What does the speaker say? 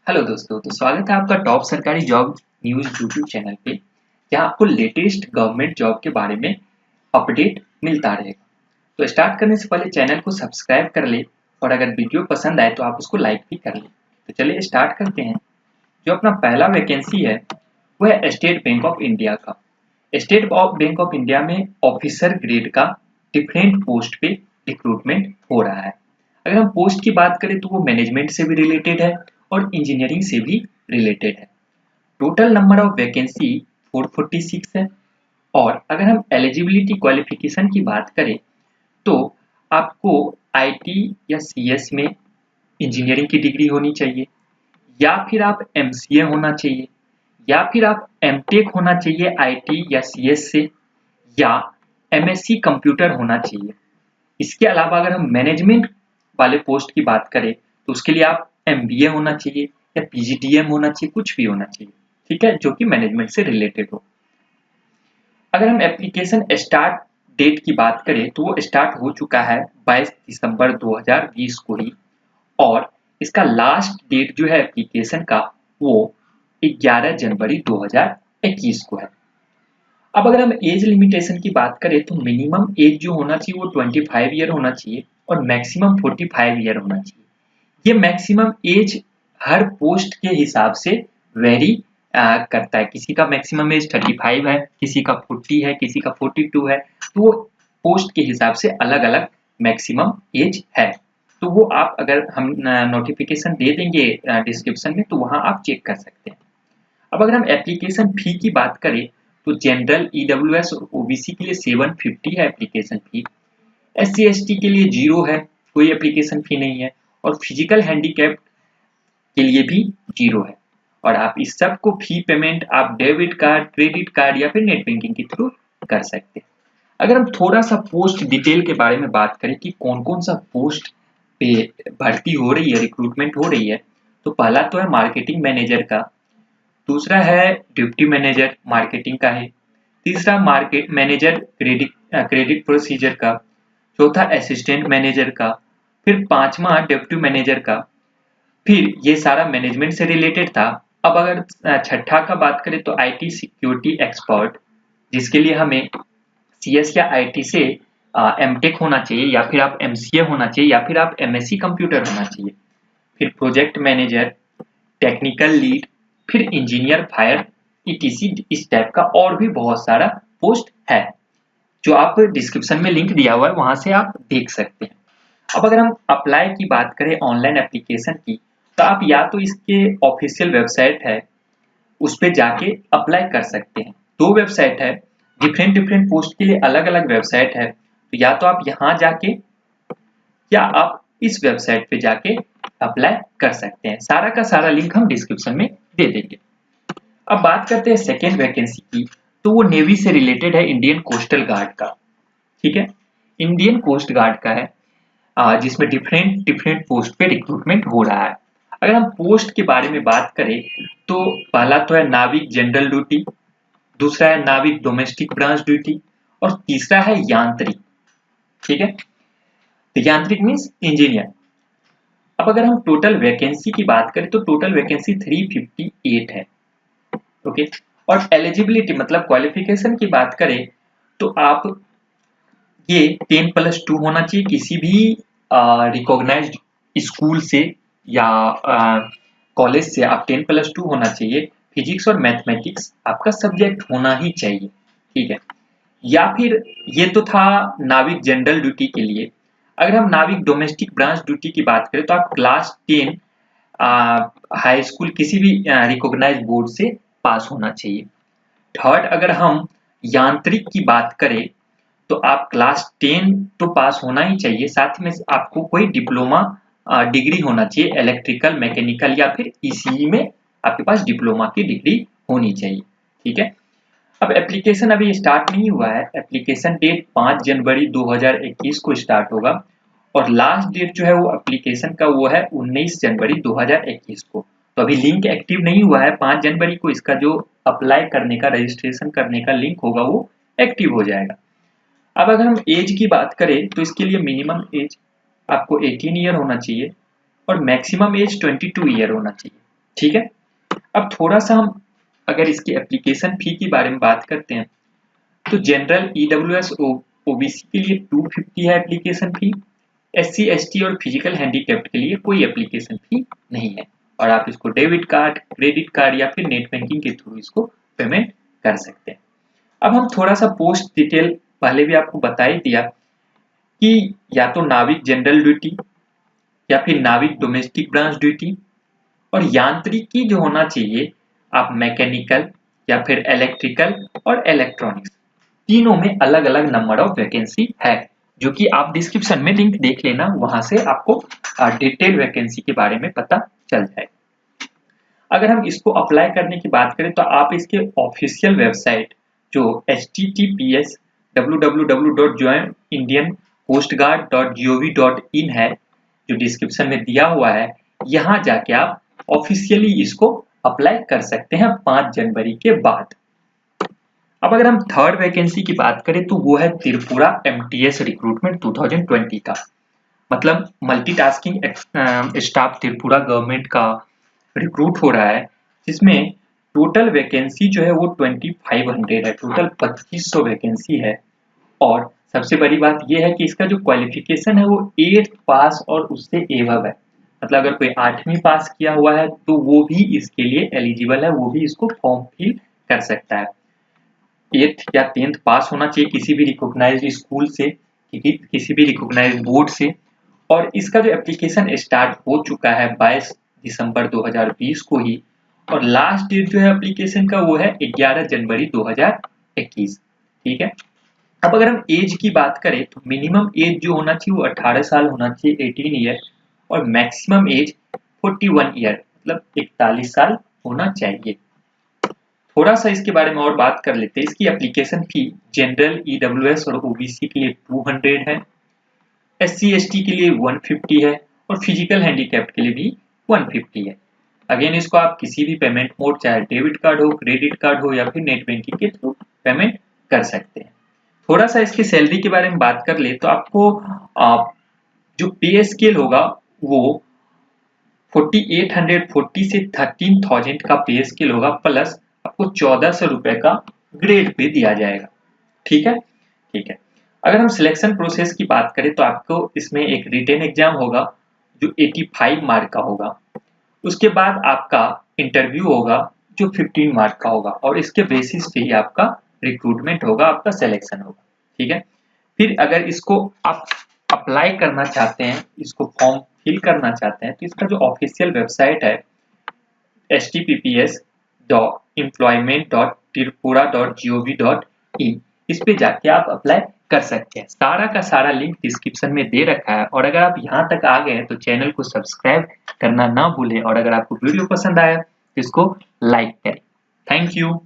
Hello दोस्तों, तो स्वागत है आपका टॉप सरकारी जॉब न्यूज़ यूट्यूब चैनल पे, जहां आपको लेटेस्ट गवर्नमेंट जॉब के बारे में अपडेट मिलता रहेगा। तो स्टार्ट करने से पहले चैनल को सब्सक्राइब कर ले और अगर वीडियो पसंद आए तो आप उसको लाइक भी कर ले। तो चलिए स्टार्ट करते हैं। जो अपना पहला वैकेंसी है वो है स्टेट बैंक ऑफ इंडिया का। स्टेट बैंक ऑफ इंडिया में ऑफिसर ग्रेड का डिफरेंट पोस्ट पे रिक्रूटमेंट हो रहा है। अगर हम पोस्ट की बात करें तो वो मैनेजमेंट से भी रिलेटेड है और इंजीनियरिंग से भी रिलेटेड है। टोटल नंबर ऑफ वैकेंसी 446 है। और अगर हम एलिजिबिलिटी क्वालिफिकेशन की बात करें तो आपको आईटी या सीएस में इंजीनियरिंग की डिग्री होनी चाहिए, या फिर आप एमसीए होना चाहिए, या फिर आप एमटेक होना चाहिए आईटी या सीएस से, या एमएससी कंप्यूटर होना चाहिए। इसके अलावा अगर हम मैनेजमेंट वाले पोस्ट की बात करें तो उसके लिए आप एमबीए होना चाहिए या पीजीडीएम होना चाहिए, कुछ भी होना चाहिए, ठीक है, जो कि मैनेजमेंट से रिलेटेड हो। अगर हम एप्लीकेशन स्टार्ट डेट की बात करें तो वो स्टार्ट हो चुका है 22 दिसंबर 2020 को ही, और इसका लास्ट डेट जो है एप्लीकेशन का वो 11 जनवरी 2021 को है। अब अगर हम एज लिमिटेशन की बात करें तो मिनिमम एज जो होना चाहिए वो 25 ईयर होना चाहिए और मैक्सिमम 45 ईयर होना चाहिए। ये मैक्सिमम एज हर पोस्ट के हिसाब से वेरी करता है। किसी का मैक्सिमम एज 35 है, किसी का 40 है, किसी का 42 है, तो वो पोस्ट के हिसाब से अलग अलग मैक्सिमम एज है। तो वो आप अगर हम नोटिफिकेशन दे देंगे डिस्क्रिप्शन में तो वहां आप चेक कर सकते हैं। अब अगर हम एप्लीकेशन फी की बात करें तो जनरल ईडब्ल्यूएस और ओबीसी के लिए 750 है एप्लीकेशन फी। एससी एसटी के लिए 0 है, कोई एप्लीकेशन फी नहीं है, और फिजिकल हैंडीकैप के लिए भी 0 है। और आप इस सब को फी पेमेंट आप डेबिट कार्ड, क्रेडिट कार्ड या फिर नेट बैंकिंग के थ्रू कर सकते हैं। अगर हम थोड़ा सा पोस्ट डिटेल के बारे में बात करें कि कौन कौन सा पोस्ट पे भर्ती हो रही है, रिक्रूटमेंट हो रही है, तो पहला तो है मार्केटिंग मैनेजर का, दूसरा है डिप्टी मैनेजर मार्केटिंग का है, तीसरा मार्केट मैनेजर क्रेडिट प्रोसीजर का, चौथा असिस्टेंट मैनेजर का, फिर पांचवा डिप्टी मैनेजर का। फिर ये सारा मैनेजमेंट से रिलेटेड था। अब अगर छठा का बात करें तो आईटी सिक्योरिटी एक्सपर्ट, जिसके लिए हमें सीएस या आईटी से एमटेक होना चाहिए, या फिर आप एमसीए होना चाहिए, या फिर आप एमएससी कंप्यूटर होना चाहिए। फिर प्रोजेक्ट मैनेजर, टेक्निकल लीड, फिर इंजीनियर फायर, ईटीसी, इस टाइप का और भी बहुत सारा पोस्ट है जो आप डिस्क्रिप्शन में लिंक दिया हुआ है, वहां से आप देख सकते हैं। अब अगर हम अप्लाई की बात करें ऑनलाइन एप्लीकेशन की, तो आप या तो इसके ऑफिशियल वेबसाइट है उस पर जाके अप्लाई कर सकते हैं। दो वेबसाइट है, डिफरेंट डिफरेंट पोस्ट के लिए अलग अलग वेबसाइट है, तो या तो आप यहाँ जाके या आप इस वेबसाइट पे जाके अप्लाई कर सकते हैं। सारा का सारा लिंक हम डिस्क्रिप्शन में दे देंगे। अब बात करते हैं सेकेंड वैकेंसी की, तो वो नेवी से रिलेटेड है, इंडियन कोस्टल गार्ड का। ठीक है, इंडियन कोस्ट गार्ड का है, जिसमें डिफरेंट डिफरेंट पोस्ट पे रिक्रूटमेंट हो रहा है। अगर हम पोस्ट के बारे में बात करें तो पहला तो है नाविक जनरल ड्यूटी, दूसरा है नाविक डोमेस्टिक ब्रांच ड्यूटी, और तीसरा है यांत्रिक। ठीक है, तो यांत्रिक मीन्स इंजीनियर। अब अगर हम टोटल वैकेंसी की बात करें तो टोटल वैकेंसी 358 है। ओके, और एलिजिबिलिटी मतलब क्वालिफिकेशन की बात करें तो आप ये 10+2 होना चाहिए किसी भी रिकॉग्नाइज्ड स्कूल से या कॉलेज से, आप 10+2 होना चाहिए। फिजिक्स और मैथमेटिक्स आपका सब्जेक्ट होना ही चाहिए, ठीक है। या फिर ये तो था नाविक जनरल ड्यूटी के लिए। अगर हम नाविक डोमेस्टिक ब्रांच ड्यूटी की बात करें तो आप क्लास 10 हाई स्कूल किसी भी रिकॉग्नाइज्ड बोर्ड से पास होना चाहिए। थर्ड, अगर हम यांत्रिक की बात करें तो आप क्लास 10 तो पास होना ही चाहिए, साथ में आपको कोई डिप्लोमा डिग्री होना चाहिए, इलेक्ट्रिकल, मैकेनिकल या फिर ईसीई में आपके पास डिप्लोमा की डिग्री होनी चाहिए, ठीक है। अब एप्लीकेशन अभी स्टार्ट नहीं हुआ है, एप्लीकेशन डेट 5 जनवरी 2021 को स्टार्ट होगा, और लास्ट डेट जो है वो एप्लीकेशन का वो है 19 जनवरी 2021 को। तो अभी लिंक एक्टिव नहीं हुआ है, 5 जनवरी को इसका जो अप्लाई करने का, रजिस्ट्रेशन करने का लिंक होगा वो एक्टिव हो जाएगा। अब अगर हम एज की बात करें तो इसके लिए मिनिमम एज आपको 18 ईयर होना चाहिए और मैक्सिमम एज 22 ईयर होना चाहिए। ठीक है। अब थोड़ा सा हम अगर इसकी एप्लीकेशन फी के बारे में बात करते हैं तो जनरल ईडब्ल्यूएस ओबीसी के लिए 250 है एप्लीकेशन फी। एससी एसटी और फिजिकल हैंडीकैप्ड के लिए कोई एप्लीकेशन फी नहीं है और आप इसको डेबिट कार्ड, क्रेडिट कार्ड या फिर नेट बैंकिंग के थ्रू इसको पेमेंट कर सकते हैं। अब हम थोड़ा सा पोस्ट डिटेल पहले भी आपको बता ही दिया कि या तो नाविक जनरल ड्यूटी या फिर नाविक डोमेस्टिक ब्रांच ड्यूटी और यांत्रिकी जो होना चाहिए आप मैकेनिकल या फिर इलेक्ट्रिकल और इलेक्ट्रॉनिक्स, तीनों में अलग अलग नंबर ऑफ वैकेंसी है, जो कि आप डिस्क्रिप्शन में लिंक देख लेना, वहां से आपको डिटेल वैकेंसी के बारे में पता चल जाए। अगर हम इसको अप्लाई करने की बात करें तो आप इसके ऑफिशियल वेबसाइट जो https://www.joinindiancoastguard.gov.in है, जो डिस्क्रिप्शन में दिया हुआ है, यहाँ जाके आप ऑफिशियली इसको अप्लाई कर सकते हैं 5 जनवरी के बाद। अब अगर हम थर्ड वैकेंसी की बात करें तो वो है त्रिपुरा एमटीएस रिक्रूटमेंट 2020 का, मतलब मल्टीटास्किंग स्टाफ त्रिपुरा गवर्नमेंट का रिक्रूट हो रहा है, जिसमें टोटल वैकेंसी जो है वो 2500 है, टोटल 2500 वैकेंसी है। और सबसे बड़ी बात यह है कि इसका जो क्वालिफिकेशन है वो 8th पास और उससे एबव है, मतलब अगर कोई 8वीं पास किया हुआ है तो वो भी इसके लिए एलिजिबल है, वो भी इसको फॉर्म फिल कर सकता है। 8th या 10th पास होना चाहिए किसी भी रिकॉग्नाइज्ड स्कूल से, किसी भी रिकॉग्नाइज्ड बोर्ड से। और इसका जो एप्लीकेशन स्टार्ट हो चुका है 22 दिसंबर 2020 को ही, और लास्ट डेट जो है एप्लीकेशन का वो है 11 जनवरी 2021। ठीक है। अब अगर हम एज की बात करें तो मिनिमम एज जो होना चाहिए वो 18 साल होना चाहिए, 18 ईयर, और मैक्सिमम एज 41 ईयर, मतलब 41 साल होना चाहिए। थोड़ा सा इसके बारे में और बात कर लेते हैं। इसकी एप्लीकेशन फी जनरल ईडब्ल्यूएस और ओबीसी के लिए 200 है, एससी एसटी के लिए 150 है और फिजिकल हैंडीकैप्ड के लिए भी 150 है। अगेन इसको आप किसी भी पेमेंट मोड, चाहे डेबिट कार्ड हो, क्रेडिट कार्ड हो या फिर नेट बैंकिंग के थ्रू पेमेंट कर सकते हैं। थोड़ा सा इसकी सैलरी के बारे में बात कर ले तो आपको जो पे स्केल होगा वो 4840 से 13,000 का पे स्केल होगा, प्लस आपको 1400 रुपए का ग्रेड पे दिया जाएगा। ठीक है, ठीक है। अगर हम सिलेक्शन प्रोसेस की बात करें तो आपको इसमें एक रिटन एग्जाम होगा जो 85 मार्क का होगा, उसके बाद आपका इंटरव्यू होगा जो 15 मार्क का होगा, और इसके बेसिस पे ही आपका रिक्रूटमेंट होगा, आपका सिलेक्शन होगा। ठीक है। फिर अगर इसको आप अप्लाई करना चाहते हैं, इसको फॉर्म फिल करना चाहते हैं, तो इसका जो ऑफिशियल वेबसाइट है https://employment.tripura.gov.in, इस पे जाके आप अप्लाई कर सकते हैं। सारा का सारा लिंक डिस्क्रिप्शन में दे रखा है। और अगर आप यहाँ तक आ गए हैं तो चैनल को सब्सक्राइब करना ना भूलें, और अगर आपको वीडियो पसंद आया तो इसको लाइक करें। Thank you.